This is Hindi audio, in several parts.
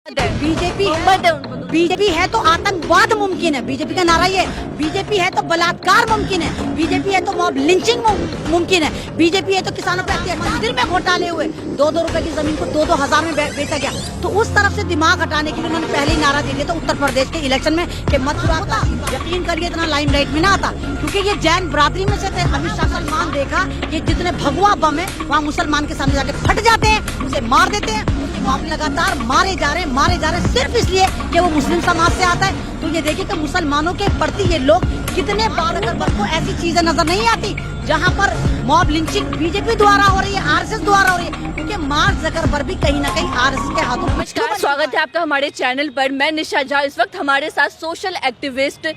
बीजेपी है तो आतंकवाद मुमकिन है। बीजेपी का नारा ये है, बीजेपी है तो बलात्कार मुमकिन है, बीजेपी है तो मॉब लिंचिंग मुमकिन है, बीजेपी है तो किसानों पे अत्याचार, मंदिर में घोटाले हुए, 2-2 रुपए की जमीन को 2-2 हजार में बेचा गया। तो उस तरफ से दिमाग हटाने के लिए उन्होंने पहले ही नारा दे दिया था उत्तर प्रदेश के इलेक्शन में कि मत चुरा होता। यकीन करिए इतना लाइमलाइट में ना आता, क्योंकि ये जैन बरादरी में से थे। अमित शाह सलमान देखा कि जितने भगवा बम है वहाँ मुसलमान के सामने जाके फट जाते हैं, उसे मार देते हैं। आप लगातार मारे जा रहे सिर्फ इसलिए कि वो मुस्लिम समाज से आता है। तो ये देखिए कि मुसलमानों के प्रति ये लोग कितने बार अगर को ऐसी चीजें नजर नहीं आती जहाँ पर मॉब लिंचिंग बीजेपी द्वारा हो रही है, आरएसएस द्वारा हो रही है, क्योंकि मार्क ज़करबर्ग भी कहीं ना कहीं आरएसएस के हाथों में। नमस्कार, स्वागत है आपका हमारे चैनल पर। मैं निशा झा। इस वक्त हमारे साथ सोशल एक्टिविस्ट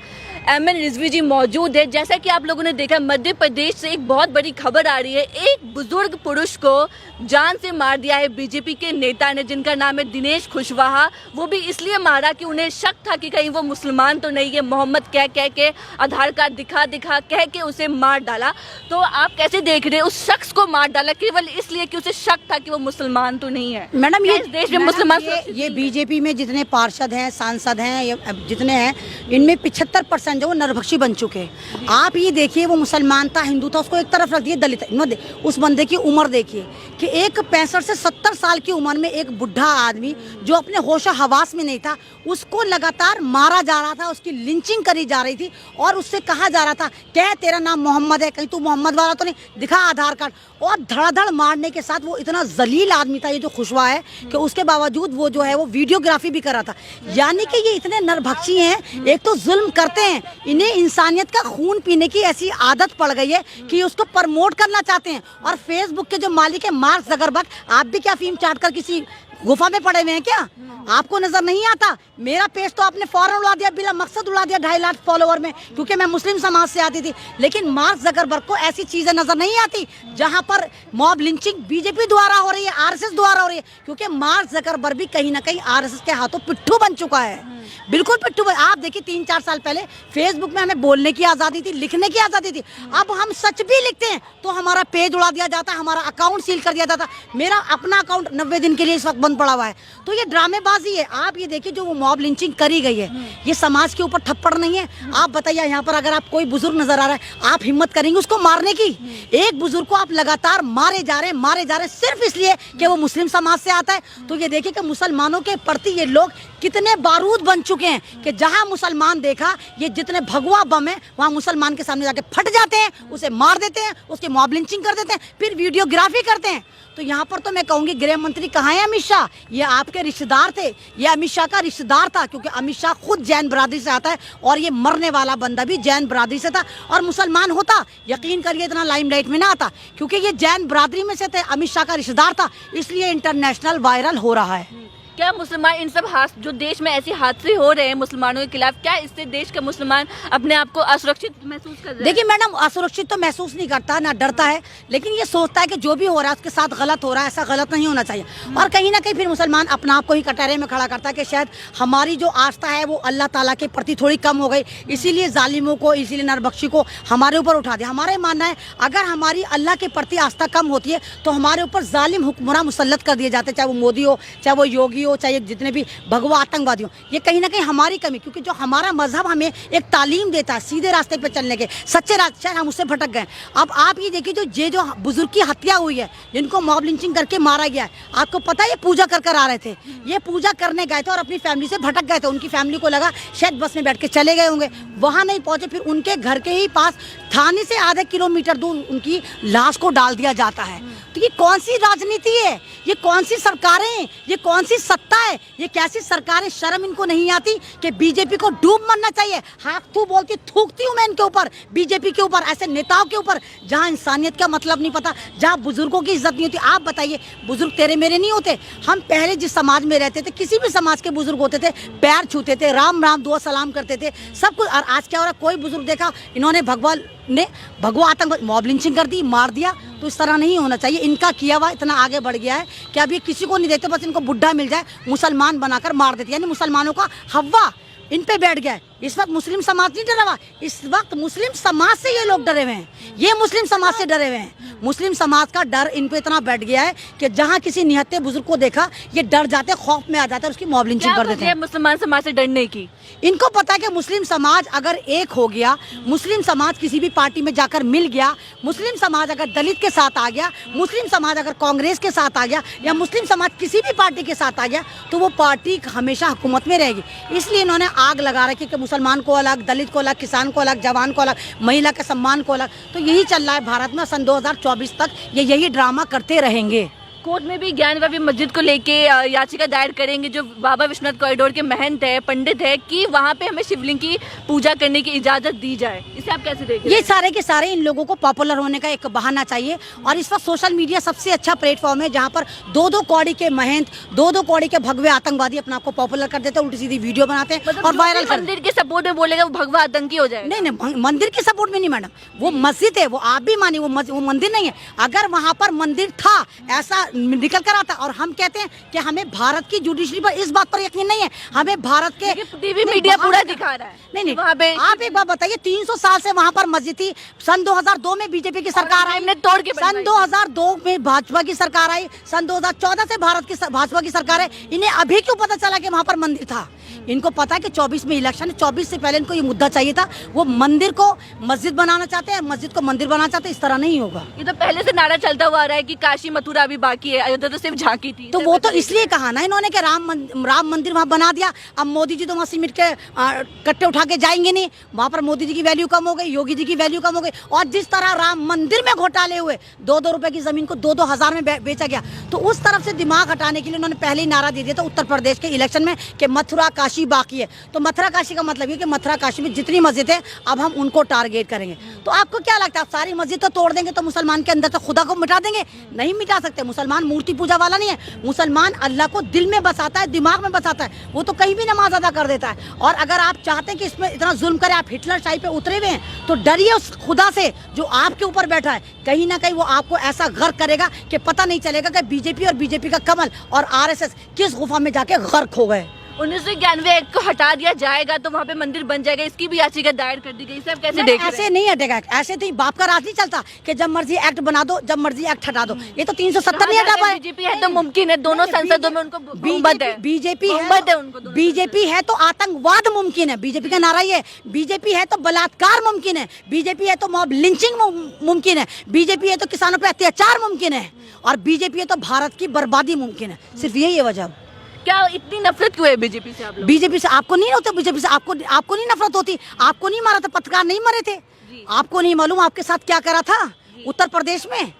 एमएन रिजवी जी मौजूद है। जैसा कि आप लोगों ने देखा, मध्य प्रदेश से एक बहुत बड़ी खबर आ रही है। एक बुजुर्ग पुरुष को जान से मार दिया है बीजेपी के नेता ने, जिनका नाम है दिनेश कुशवाहा। वो भी इसलिए मारा कि उन्हें शक था कि कहीं वो मुसलमान तो नहीं है। मोहम्मद कह के आधार कार्ड दिखा कह के उसे मार डाला। तो आप कैसे देख रहे हैं, उस शख्स को मार डाला केवल इसलिए कि उसे शक था कि वो मुसलमान तो नहीं है? मैडम, ये देश में मुसलमान ये बीजेपी में जितने पार्षद हैं, सांसद हैं, जितने हैं, इनमें 75% जो वो नरभक्षी बन चुके हैं। आप ये देखिए, वो मुसलमान था, हिंदू था, उसको एक तरफ रख दिए, दलित। उस बंदे की उम्र देखिए कि एक 65 से 70 साल की उम्र में एक बुढ़ा आदमी जो अपने होश हवास में नहीं था, उसको लगातार मारा जा रहा था, उसकी लिंचिंग करी जा रही थी और उससे कहा जा रहा था क्या तेरा नाम मोहम्मद है, कहीं तू मोहम्मद वाला तो नहीं, दिखा आधार कार्ड। और धड़ाधड़ मारने के साथ वो इतना जलील आदमी था ये जो कुशवाहा है कि उसके बावजूद वो जो है वो वीडियोग्राफी भी कर रहा था। यानी कि ये इतने नरभक्षी हैं, एक तो जुल्म करते हैं, इन्हें इंसानियत का खून पीने की ऐसी आदत पड़ गई है कि उसको प्रमोट करना चाहते हैं। और फेसबुक के जो मालिक है मार्क ज़करबर्ग, आप भी क्या अफीम चाट कर किसी गुफा में पड़े हुए हैं क्या? आपको नजर नहीं आता? मेरा पेज तो आपने फौरन उड़ा दिया, बिला मकसद उड़ा दिया 2.5 लाख फॉलोवर में, क्योंकि मैं मुस्लिम समाज से आती थी। लेकिन मार्क ज़करबर्ग को ऐसी चीजें नजर नहीं आती जहां पर मॉब लिंचिंग बीजेपी द्वारा हो रही है, आरएसएस द्वारा हो रही है, क्योंकि मार्क ज़करबर्ग भी कहीं ना कहीं आरएसएस के हाथों पिट्ठू बन चुका है। बिल्कुल पिट्ठू। आप देखिए 3-4 साल पहले फेसबुक में हमें बोलने की आज़ादी थी, लिखने की आज़ादी थी। अब हम सच भी लिखते हैं तो हमारा पेज उड़ा दिया जाता है, हमारा अकाउंट सील कर दिया जाता है। मेरा अपना अकाउंट 90 दिन के लिए इस वक्त बंद पड़ा हुआ है। तो ये ड्रामेबाजी है। आप ये देखिए जो वो मॉब लिंचिंग करी गई है, ये समाज के ऊपर थप्पड़ नहीं है। आप बताइए, यहाँ पर अगर आप कोई बुजुर्ग नजर आ रहा है, आप हिम्मत करेंगे उसको मारने की? एक बुजुर्ग को आप लगातार मारे जा रहे हैं सिर्फ इसलिए कि वो मुस्लिम समाज से आता है। तो ये देखिए कि मुसलमानों के प्रति ये लोग कितने बारूद बन चुके हैं कि जहां मुसलमान देखा, ये जितने भगवा बम है वहां मुसलमान के सामने जाके फट जाते हैं, उसे मार देते हैं, उसके मॉब लिंचिंग कर देते हैं, फिर वीडियोग्राफी करते हैं। तो यहाँ पर तो मैं कहूँगी गृह मंत्री कहाँ है अमित शाह? ये आपके रिश्तेदार थे, ये अमित शाह का रिश्तेदार था, क्योंकि अमित शाह खुद जैन बरादरी से आता है और ये मरने वाला बंदा भी जैन बरादरी से था। और मुसलमान होता, यकीन करिए इतना लाइमलाइट में ना आता, क्योंकि ये जैन बरादरी में से थे, अमित शाह का रिश्तेदार था, इसलिए इंटरनेशनल वायरल हो रहा है। क्या मुसलमान इन सब जो देश में ऐसे हादसे हो रहे हैं मुसलमानों के खिलाफ, क्या इससे देश का मुसलमान अपने आप को असुरक्षित महसूस कर रहा है? देखिए मैडम, असुरक्षित तो महसूस नहीं करता, ना डरता है, लेकिन ये सोचता है कि जो भी हो रहा है उसके साथ गलत हो रहा है, ऐसा गलत नहीं होना चाहिए। और कहीं ना कहीं फिर मुसलमान अपना आप को ही कटहरे में खड़ा करता है कि शायद हमारी जो आस्था है वो अल्लाह ताला के प्रति थोड़ी कम हो गई, इसीलिए जालिमों को, इसीलिए नरबख्शी को हमारे ऊपर उठा दिया। हमारा मानना है अगर हमारी अल्लाह के प्रति आस्था कम होती है तो हमारे ऊपर जालिम हुक्मरान मुसल्लत कर दिए जाते, चाहे वो मोदी हो, चाहे वो योगी हो, चाहे जितने भी भगवा आतंकवादी हो। ये कहीं ना कहीं हमारी कमी, क्योंकि जो हमारा मजहब हमें एक तालीम देता है सीधे रास्ते पे चलने के, सच्चे रास्ते, हम उससे भटक गए। अब आप ये देखिए जो बुजुर्ग की हत्या हुई है, जिनको मॉब लिंचिंग करके मारा गया है, आपको पता है ये पूजा कर आ रहे थे, ये पूजा करने गए थे और अपनी फैमिली से भटक गए थे। उनकी फैमिली को लगा शायद बस में बैठ के चले गए होंगे, वहां नहीं पहुंचे, फिर उनके घर के ही पास थाने से आधे किलोमीटर दूर उनकी लाश को डाल दिया जाता है। तो ये कौन सी राजनीति है? ये कौन सी सरकारें? ये कौन सी सत्ता है? ये कैसी सरकारें? शर्म इनको नहीं आती कि बीजेपी को डूब मरना चाहिए। हाँ तू बोलती, थूकती हूँ मैं इनके ऊपर, बीजेपी के ऊपर, ऐसे नेताओं के ऊपर जहाँ इंसानियत का मतलब नहीं पता, जहाँ बुजुर्गों की इज्जत नहीं होती। आप बताइए, बुजुर्ग तेरे मेरे नहीं होते? हम पहले जिस समाज में रहते थे, किसी भी समाज के बुजुर्ग होते थे, पैर छूते थे, राम राम दुआ सलाम करते थे, सब कुछ। और आज क्या हो रहा है? कोई बुजुर्ग देखा, इन्होंने भगवा आतंक मॉब लिंचिंग कर दी, मार दिया। तो इस तरह नहीं होना चाहिए। इनका किया हुआ इतना आगे बढ़ गया है कि अब ये किसी को नहीं देते, बस इनको बुढ़ा मिल जाए मुसलमान बनाकर मार देते, यानी मुसलमानों का हवा इन पे बैठ गया है। इस वक्त मुस्लिम समाज नहीं डरा हुआ, इस वक्त मुस्लिम समाज से ये लोग डरे हुए हैं, ये मुस्लिम समाज से डरे हुए हैं। मुस्लिम समाज का डर इन पे इतना बैठ गया है कि जहाँ किसी निहत्ते बुजुर्ग को देखा ये डर जाते, खौफ में आ जाते हैं, उसकी मॉब लिंचिंग कर देते हैं। मुसलमान समाज से डरने की इनको पता है कि मुस्लिम समाज अगर एक हो गया, मुस्लिम समाज किसी भी पार्टी में जाकर मिल गया, मुस्लिम समाज अगर दलित के साथ आ गया, मुस्लिम समाज अगर कांग्रेस के साथ आ गया या मुस्लिम समाज किसी भी पार्टी के साथ आ गया, तो वो पार्टी हमेशा हुकूमत में रहेगी। इसलिए इन्होंने आग लगा रखी कि मुसलमान को अलग, दलित को अलग, किसान को अलग, जवान को अलग, महिला के सम्मान को अलग। तो यही चल रहा है भारत में। सन 2024 तक ये यही ड्रामा करते रहेंगे। कोर्ट में भी ज्ञानवापी मस्जिद को लेके याचिका दायर करेंगे, जो बाबा विश्वनाथ कॉरिडोर के महंत है, पंडित है, कि वहाँ पे हमें शिवलिंग की पूजा करने की इजाजत दी जाए। इसे आप कैसे देखते हैं? ये सारे के सारे इन लोगों को पॉपुलर होने का एक बहाना चाहिए। और इस वक्त सोशल मीडिया सबसे अच्छा प्लेटफॉर्म है जहाँ पर 2-2 कौड़ी के महंत, 2-2 कौड़ी के भगवे आतंकवादी अपने आप को पॉपुलर कर देते हैं, उल्टी सीधी वीडियो बनाते हैं और वायरल कर। मंदिर के सपोर्ट में बोलेगा वो भगवा आतंकी हो जाए? नहीं नहीं, मंदिर के सपोर्ट में नहीं मैडम, वो मस्जिद है, वो आप भी मानिए वो मंदिर नहीं है। अगर वहाँ पर मंदिर था, ऐसा निकल कर आता, और हम कहते हैं कि हमें भारत की जुडिशरी पर इस बात पर यकीन नहीं है, हमें भारत के टीवी मीडिया पूरा दिखा रहा है। नहीं वहाँ पे आप एक बात बताइए, 300 साल से वहाँ पर मस्जिद थी। सन 2002 में बीजेपी की सरकार आई, तोड़ के सन 2002 में भाजपा की सरकार आई, सन 2014 से भाजपा की सरकार है। इन्हें अभी क्यों पता चला कि वहाँ पर मंदिर था? इनको पता है कि 24 में इलेक्शन है, 24 से पहले इनको ये मुद्दा चाहिए था। वो मंदिर को मस्जिद बनाना चाहते हैं, मस्जिद को मंदिर बनाना चाहते हैं, इस तरह नहीं होगा। ये तो पहले से नारा चलता हुआ आ रहा है कि काशी मथुरा अभी बाकी है, अयोध्या तो सिर्फ झांकी थी। तो वो तो इसलिए कहा ना इन्होंने कि राम मंदिर वहाँ बना दिया, अब मोदी जी तो वहाँ सीमेंट के कट्टे उठा के जाएंगे नहीं, वहाँ पर मोदी जी की वैल्यू कम हो गई, योगी जी की वैल्यू कम हो गई। और जिस तरह राम मंदिर में घोटाले हुए, 2-2 रुपए की जमीन को 2-2 हजार में बेचा गया, तो उस तरफ से दिमाग हटाने के लिए उन्होंने पहले ही नारा दे दिया था उत्तर प्रदेश के इलेक्शन में कि मथुरा काशी बाकी है। तो मथुरा काशी का मतलब ये कि मथुरा काशी में जितनी मस्जिद है अब हम उनको टारगेट करेंगे। तो आपको क्या लगता है, आप सारी मस्जिद तो तोड़ देंगे तो मुसलमान के अंदर तो खुदा को मिटा देंगे? नहीं मिटा सकते। मुसलमान मूर्ति पूजा वाला नहीं है, मुसलमान अल्लाह को दिल में बसाता है, दिमाग में बसाता है, वो तो कहीं भी नमाज अदा कर देता है। और अगर आप चाहते हैं कि इसमें इतना जुल्म करे, आप हिटलर शाही पे उतरे हुए हैं, तो डरिए उस खुदा से जो आपके ऊपर बैठा है। कहीं ना कहीं वो आपको ऐसा गर्क करेगा कि पता नहीं चलेगा कि बीजेपी और बीजेपी का कमल और आरएसएस किस गुफा में जाके गर्क हो गए। 1991 एक्ट को हटा दिया जाएगा तो वहाँ पे मंदिर बन जाएगा, इसकी भी याचिका दायर कर दी गई। सब कैसे देख रहे हैं? ऐसे नहीं हटेगा, ऐसे तो बाप का राज नहीं चलता कि जब मर्जी एक्ट बना दो, जब मर्जी एक्ट हटा दो। ये तो 370 नहीं हटा पाए। बीजेपी है तो मुमकिन है, दोनों संसदों में उनको बहुमत है। बीजेपी है तो आतंकवाद मुमकिन है, बीजेपी का नारा ये है। बीजेपी है तो बलात्कार मुमकिन है, बीजेपी है तो मॉब लिंचिंग मुमकिन है, बीजेपी है तो किसानों पर अत्याचार मुमकिन है, और बीजेपी है तो भारत की बर्बादी मुमकिन है। सिर्फ यही है वजह। क्या इतनी नफरत क्यों है बीजेपी से? आप लोग बीजेपी से आपको नहीं होता? बीजेपी से आपको नहीं नफरत होती? आपको नहीं मारा था? पत्रकार नहीं मरे थे? आपको नहीं मालूम आपके साथ क्या करा था उत्तर प्रदेश में?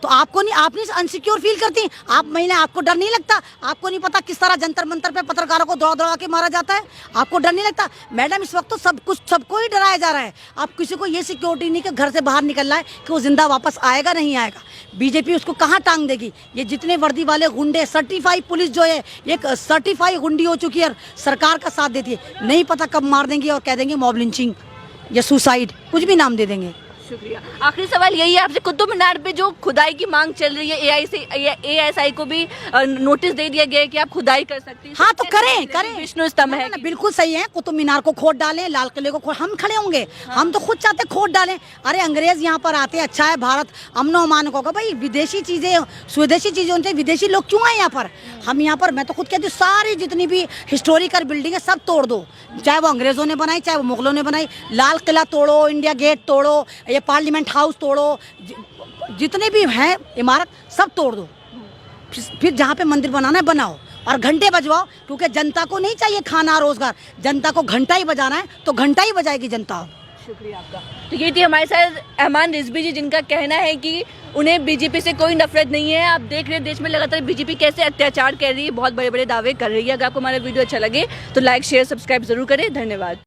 तो आपको नहीं, आप नहीं अनसिक्योर फील करती? आप महिला, आपको डर नहीं लगता? आपको नहीं पता किस तरह जंतर मंतर पे पत्रकारों को दौड़ा के मारा जाता है? आपको डर नहीं लगता? मैडम इस वक्त तो सबको ही डराया जा रहा है। आप किसी को ये सिक्योरिटी नहीं कि घर से बाहर निकल रहा है कि वो जिंदा वापस आएगा नहीं आएगा। बीजेपी उसको कहाँ टांग देगी? ये जितने वर्दी वाले गुंडे, सर्टिफाइड पुलिस जो है एक सर्टिफाइड गुंडी हो चुकी है, सरकार का साथ देती है। नहीं पता कब मार देंगे और कह देंगे मॉब लिंचिंग या सुसाइड, कुछ भी नाम दे देंगे। शुक्रिया। आखिरी सवाल यही है आपसे, कुतुब मीनार पे जो खुदाई की मांग चल रही है, ASI को भी नोटिस दे दिया गया है कि आप खुदाई कर सकते हैं। हाँ तो करें। विष्णु स्तंभ है, बिल्कुल सही है। कुतुब मीनार को खोद डालें, लाल किले को खोद, हम खड़े होंगे। हम तो खुद चाहते खोद डालें। अरे अंग्रेज यहाँ पर आते हैं, अच्छा है भारत अमन अमान होगा। भाई विदेशी चीजें, स्वदेशी चीजें होती है, विदेशी लोग क्यों आए यहाँ पर? हम यहाँ पर, मैं तो खुद कहती हूँ, सारी जितनी भी हिस्टोरिकल बिल्डिंग है सब तोड़ दो, चाहे वो अंग्रेजों ने बनाई, चाहे वो मुगलों ने बनाई। लाल किला तोड़ो, इंडिया गेट तोड़ो, पार्लियामेंट हाउस तोड़ो, जितने भी हैं इमारत सब तोड़ दो। फिर जहाँ पे मंदिर बनाना है बनाओ और घंटे बजवाओ, क्योंकि जनता को नहीं चाहिए खाना रोजगार, जनता को घंटा ही बजाना है तो घंटा ही बजाएगी जनता। शुक्रिया आपका। तो ये थी हमारे साथ एहमान रिजवी जी, जिनका कहना है कि उन्हें बीजेपी से कोई नफरत नहीं है। आप देख रहे हैं देश में लगातार बीजेपी कैसे अत्याचार कर रही है, बहुत बड़े बड़े दावे कर रही है। अगर आपको हमारा वीडियो अच्छा लगे तो लाइक शेयर सब्सक्राइब जरूर करें। धन्यवाद।